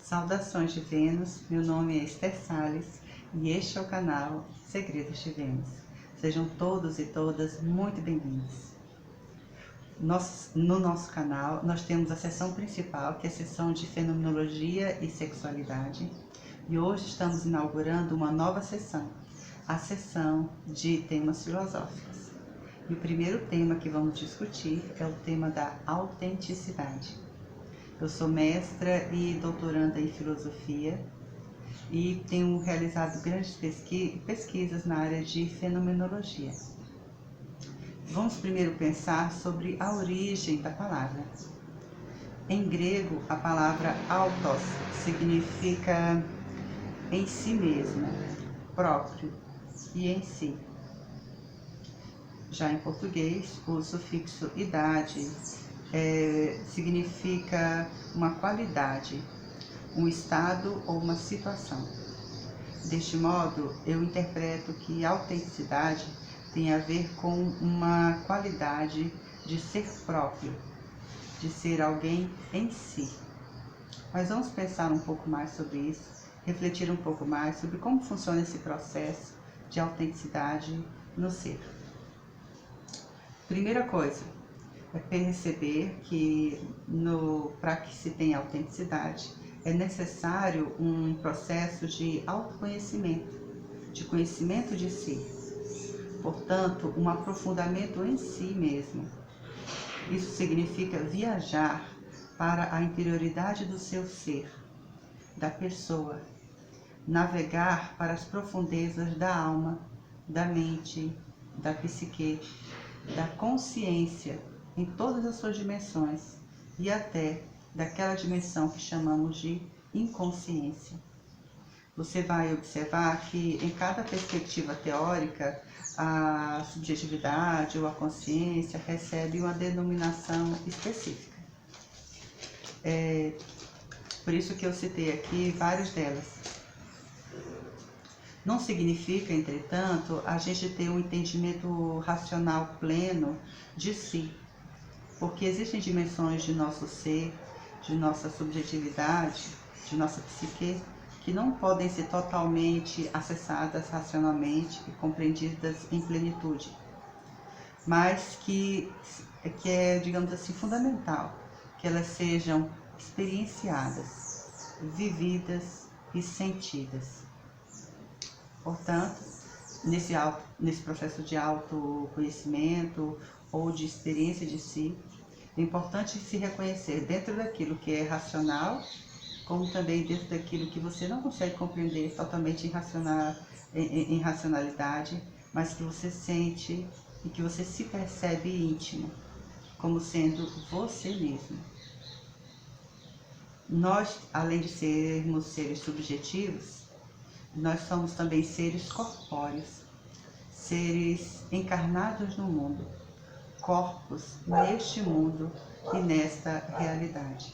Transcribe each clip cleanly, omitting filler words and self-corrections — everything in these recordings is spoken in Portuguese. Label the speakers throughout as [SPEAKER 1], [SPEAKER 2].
[SPEAKER 1] Saudações de Vênus, meu nome é Esther Salles e este é o canal Segredos de Vênus. Sejam todos e todas muito bem-vindos. No nosso canal nós temos a seção principal, que é a seção de Fenomenologia e Sexualidade, e hoje estamos inaugurando uma nova seção, a seção de temas filosóficos. E o primeiro tema que vamos discutir é o tema da autenticidade. Eu sou mestra e doutoranda em filosofia e tenho realizado grandes pesquisas na área de fenomenologia. Vamos primeiro pensar sobre a origem da palavra. Em grego, a palavra autos significa em si mesmo, próprio e em si. Já em português, o sufixo idade significa uma qualidade, um estado ou uma situação. Deste modo, eu interpreto que autenticidade tem a ver com uma qualidade de ser próprio, de ser alguém em si. Mas vamos pensar um pouco mais sobre isso, refletir um pouco mais sobre como funciona esse processo de autenticidade no ser. Primeira coisa, é perceber que para que se tenha autenticidade é necessário um processo de autoconhecimento, de conhecimento de si. Portanto, um aprofundamento em si mesmo. Isso significa viajar para a interioridade do seu ser, da pessoa, navegar para as profundezas da alma, da mente, da psique, da consciência, em todas as suas dimensões e até daquela dimensão que chamamos de inconsciência. Você vai observar que em cada perspectiva teórica a subjetividade ou a consciência recebe uma denominação específica. Por isso que eu citei aqui várias delas. Não significa, entretanto, a gente ter um entendimento racional pleno de si, porque existem dimensões de nosso ser, de nossa subjetividade, de nossa psique, que não podem ser totalmente acessadas racionalmente e compreendidas em plenitude, mas que é, digamos assim, fundamental que elas sejam experienciadas, vividas e sentidas. Portanto, nesse processo de autoconhecimento ou de experiência de si, é importante se reconhecer dentro daquilo que é racional, como também dentro daquilo que você não consegue compreender totalmente em racionalidade, mas que você sente e que você se percebe íntimo, como sendo você mesmo. Nós, além de sermos seres subjetivos, nós somos também seres corpóreos, seres encarnados no mundo, corpos neste mundo e nesta realidade.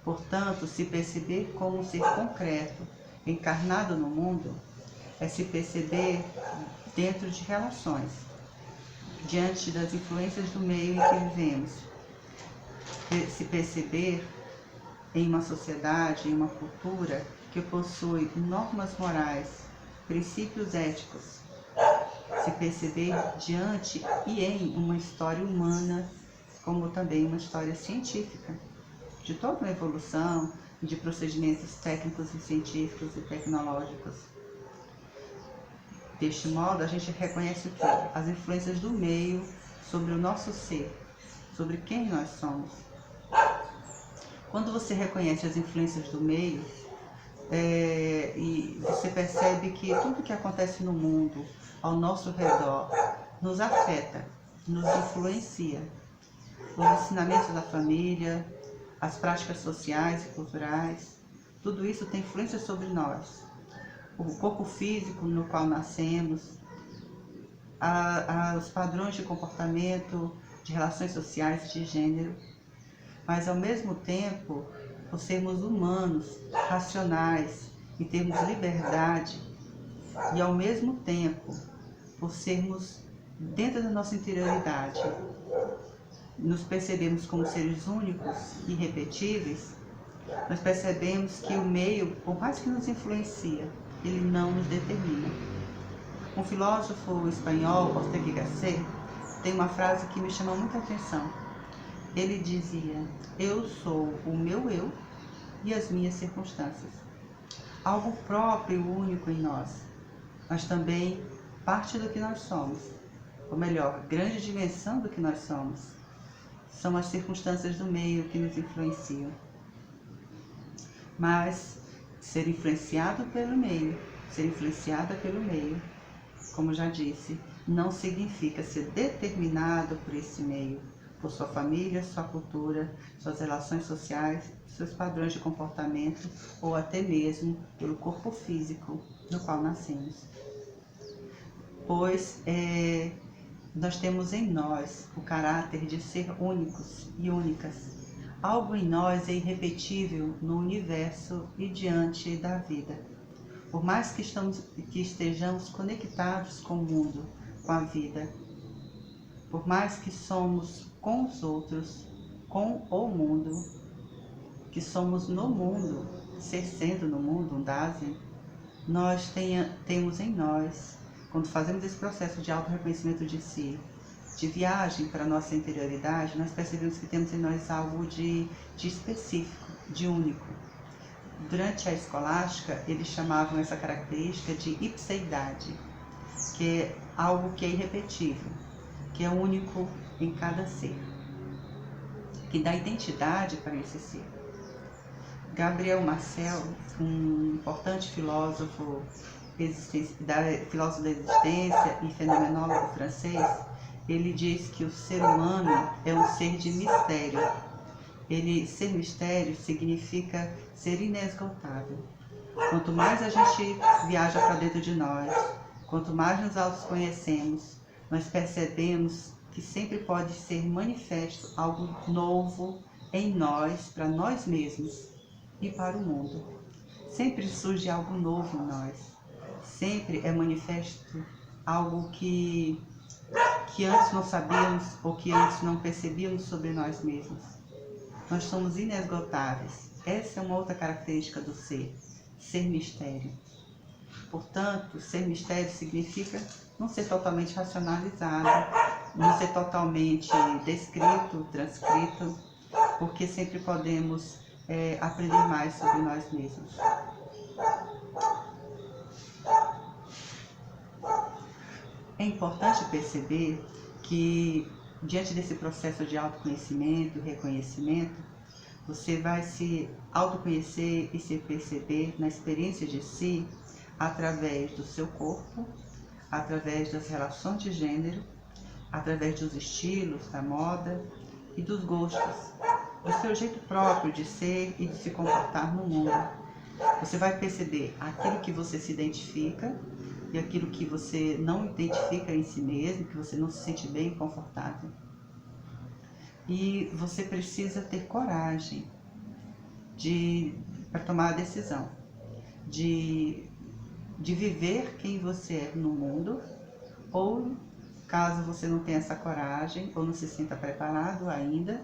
[SPEAKER 1] Portanto, se perceber como um ser concreto, encarnado no mundo, é se perceber dentro de relações, diante das influências do meio em que vivemos, se perceber em uma sociedade, em uma cultura que possui normas morais, princípios éticos, se perceber diante e em uma história humana, como também uma história científica, de toda uma evolução, de procedimentos técnicos e científicos e tecnológicos. Deste modo, a gente reconhece o quê? As influências do meio sobre o nosso ser, sobre quem nós somos. Quando você reconhece as influências do meio, e você percebe que tudo que acontece no mundo, ao nosso redor, nos afeta, nos influencia. Os ensinamentos da família, as práticas sociais e culturais, tudo isso tem influência sobre nós. O corpo físico no qual nascemos, os padrões de comportamento, de relações sociais, de gênero, mas ao mesmo tempo, por sermos humanos, racionais e termos liberdade, e ao mesmo tempo, por sermos dentro da nossa interioridade, nos percebemos como seres únicos, irrepetíveis, nós percebemos que o meio, por mais que nos influencia, ele não nos determina. Um filósofo espanhol, Ortega y Gasset, tem uma frase que me chamou muita atenção. Ele dizia: eu sou o meu eu e as minhas circunstâncias. Algo próprio e único em nós, mas também parte do que nós somos, ou melhor, grande dimensão do que nós somos, são as circunstâncias do meio que nos influenciam. Mas ser influenciado pelo meio, ser influenciada pelo meio, como já disse, não significa ser determinado por esse meio, por sua família, sua cultura, suas relações sociais, seus padrões de comportamento ou até mesmo pelo corpo físico no qual nascemos. Pois nós temos em nós o caráter de ser únicos e únicas. Algo em nós é irrepetível no universo e diante da vida. Por mais que estejamos conectados com o mundo, com a vida, por mais que somos com os outros, com o mundo, que somos no mundo, ser sendo no mundo, um Dasein, nós temos em nós, quando fazemos esse processo de auto-reconhecimento de si, de viagem para a nossa interioridade, nós percebemos que temos em nós algo de específico, de único. Durante a escolástica, eles chamavam essa característica de ipseidade, que é algo que é irrepetível, que é único em cada ser, que dá identidade para esse ser. Gabriel Marcel, um importante filósofo da existência e fenomenólogo francês, ele diz que o ser humano é um ser de mistério. Ser mistério significa ser inesgotável. Quanto mais a gente viaja para dentro de nós, quanto mais nos autoconhecemos, nós percebemos que sempre pode ser manifesto algo novo em nós, para nós mesmos e para o mundo. Sempre surge algo novo em nós. Sempre é manifesto algo que antes não sabíamos ou que antes não percebíamos sobre nós mesmos. Nós somos inesgotáveis. Essa é uma outra característica do ser mistério. Portanto, ser mistério significa não ser totalmente racionalizado, não ser totalmente descrito, transcrito, porque sempre podemos aprender mais sobre nós mesmos. É importante perceber que, diante desse processo de autoconhecimento e reconhecimento, você vai se autoconhecer e se perceber na experiência de si através do seu corpo, através das relações de gênero, através dos estilos, da moda e dos gostos, do seu jeito próprio de ser e de se comportar no mundo. Você vai perceber aquilo que você se identifica e aquilo que você não identifica em si mesmo, que você não se sente bem e confortável. E você precisa ter coragem para tomar a decisão de viver quem você é no mundo, ou caso você não tenha essa coragem ou não se sinta preparado ainda,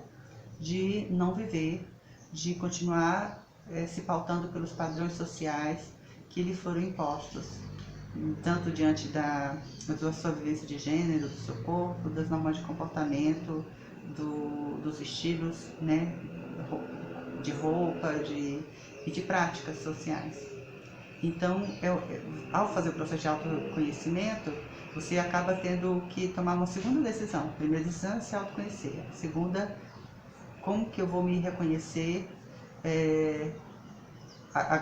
[SPEAKER 1] de não viver, de continuar se pautando pelos padrões sociais que lhe foram impostos, tanto diante da sua vivência de gênero, do seu corpo, das normas de comportamento, dos estilos, né, de roupa e de práticas sociais. Então, ao fazer o processo de autoconhecimento, você acaba tendo que tomar uma segunda decisão. A primeira decisão é se autoconhecer. A segunda, como que eu vou me reconhecer,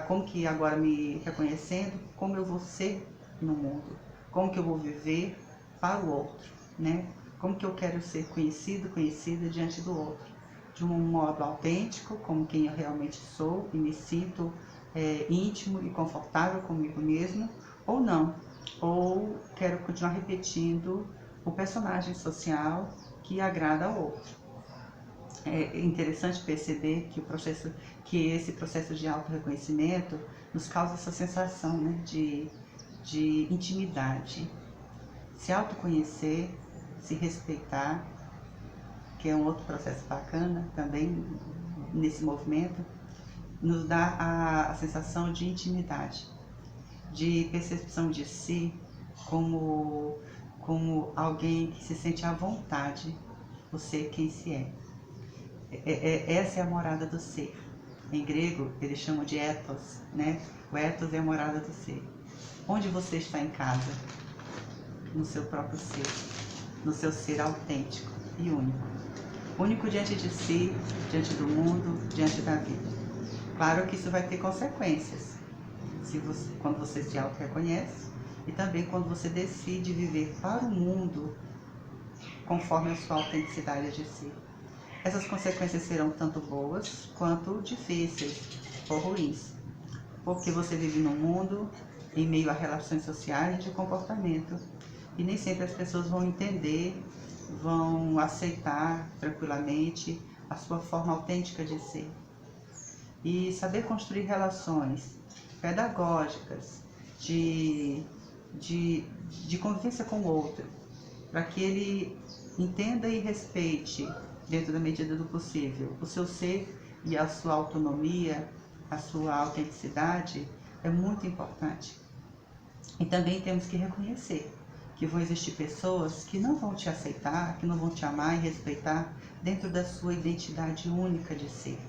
[SPEAKER 1] como que agora me reconhecendo, como eu vou ser no mundo, como que eu vou viver para o outro, né? Como que eu quero ser conhecido, conhecida diante do outro, de um modo autêntico, como quem eu realmente sou e me sinto íntimo e confortável comigo mesmo, ou não, ou quero continuar repetindo o personagem social que agrada ao outro. É interessante perceber que esse processo de auto-reconhecimento nos causa essa sensação, né, de intimidade. Se autoconhecer, se respeitar, que é um outro processo bacana também nesse movimento, nos dá a sensação de intimidade, de percepção de si como alguém que se sente à vontade por ser quem se é. Essa é a morada do ser. Em grego, eles chamam de ethos, né? O ethos é a morada do ser. Onde você está em casa? No seu próprio ser, no seu ser autêntico e único. Único diante de si, diante do mundo, diante da vida. Claro que isso vai ter consequências, quando você se auto-reconhece e também quando você decide viver para o mundo conforme a sua autenticidade de si. Essas consequências serão tanto boas quanto difíceis ou ruins, porque você vive num mundo em meio a relações sociais de comportamento e nem sempre as pessoas vão entender, vão aceitar tranquilamente a sua forma autêntica de ser. E saber construir relações pedagógicas de convivência com o outro, para que ele entenda e respeite, dentro da medida do possível, o seu ser e a sua autonomia, a sua autenticidade, é muito importante. E também temos que reconhecer que vão existir pessoas que não vão te aceitar, que não vão te amar e respeitar dentro da sua identidade única de ser.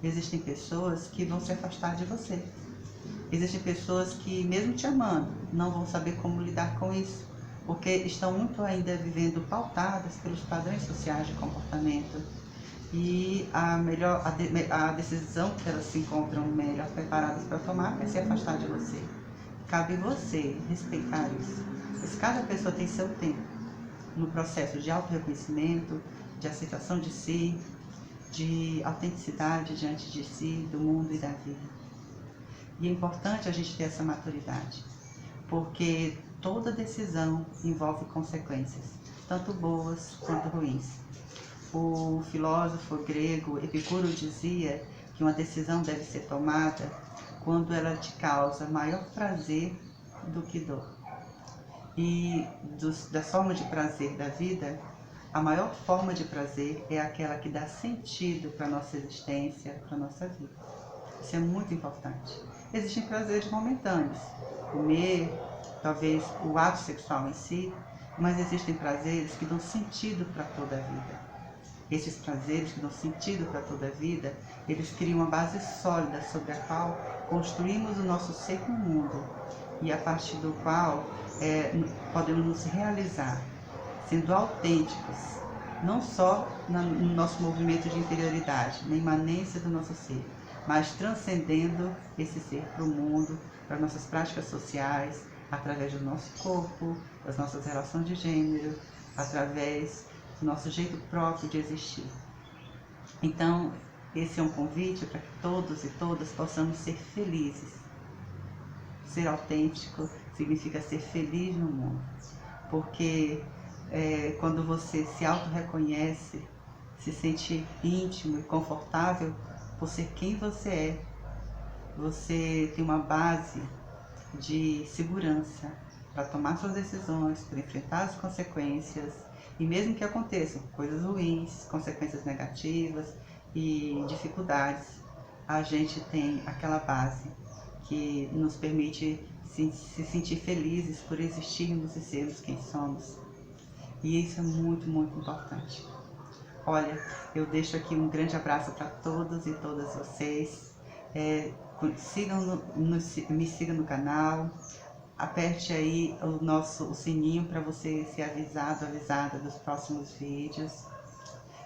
[SPEAKER 1] Existem pessoas que vão se afastar de você. Existem pessoas que, mesmo te amando, não vão saber como lidar com isso, porque estão muito ainda vivendo pautadas pelos padrões sociais de comportamento. E a decisão que elas se encontram melhor preparadas para tomar é se afastar de você. Cabe você respeitar isso. Pois cada pessoa tem seu tempo no processo de auto-reconhecimento, de aceitação de si, de autenticidade diante de si, do mundo e da vida. E é importante a gente ter essa maturidade, porque toda decisão envolve consequências, tanto boas quanto ruins. O filósofo grego Epicuro dizia que uma decisão deve ser tomada quando ela te causa maior prazer do que dor. E da forma de prazer da vida, a maior forma de prazer é aquela que dá sentido para a nossa existência, para a nossa vida. Isso é muito importante. Existem prazeres momentâneos, comer, talvez o ato sexual em si, mas existem prazeres que dão sentido para toda a vida. Esses prazeres que dão sentido para toda a vida, eles criam uma base sólida sobre a qual construímos o nosso ser no mundo e a partir do qual podemos nos realizar, sendo autênticos, não só no nosso movimento de interioridade, na imanência do nosso ser, mas transcendendo esse ser para o mundo, para nossas práticas sociais, através do nosso corpo, das nossas relações de gênero, através do nosso jeito próprio de existir. Então, esse é um convite para que todos e todas possamos ser felizes. Ser autêntico significa ser feliz no mundo, porque quando você se auto-reconhece, se sente íntimo e confortável por ser quem você é, você tem uma base de segurança para tomar suas decisões, para enfrentar as consequências, e mesmo que aconteçam coisas ruins, consequências negativas e dificuldades, a gente tem aquela base que nos permite se sentir felizes por existirmos e sermos quem somos. E isso é muito, muito importante. Olha, eu deixo aqui um grande abraço para todos e todas vocês. Me sigam no canal, aperte aí o sininho para você ser avisada dos próximos vídeos.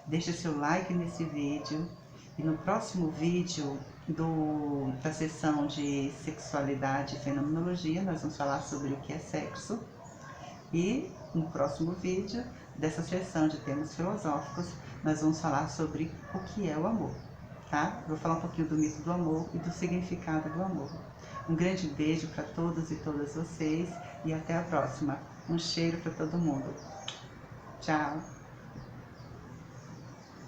[SPEAKER 1] Deixe seu like nesse vídeo e no próximo vídeo da sessão de sexualidade e fenomenologia nós vamos falar sobre o que é sexo. E no próximo vídeo dessa sessão de temas filosóficos nós vamos falar sobre o que é o amor, tá? Vou falar um pouquinho do mito do amor e do significado do amor. Um grande beijo para todos e todas vocês e até a próxima. Um cheiro para todo mundo. Tchau!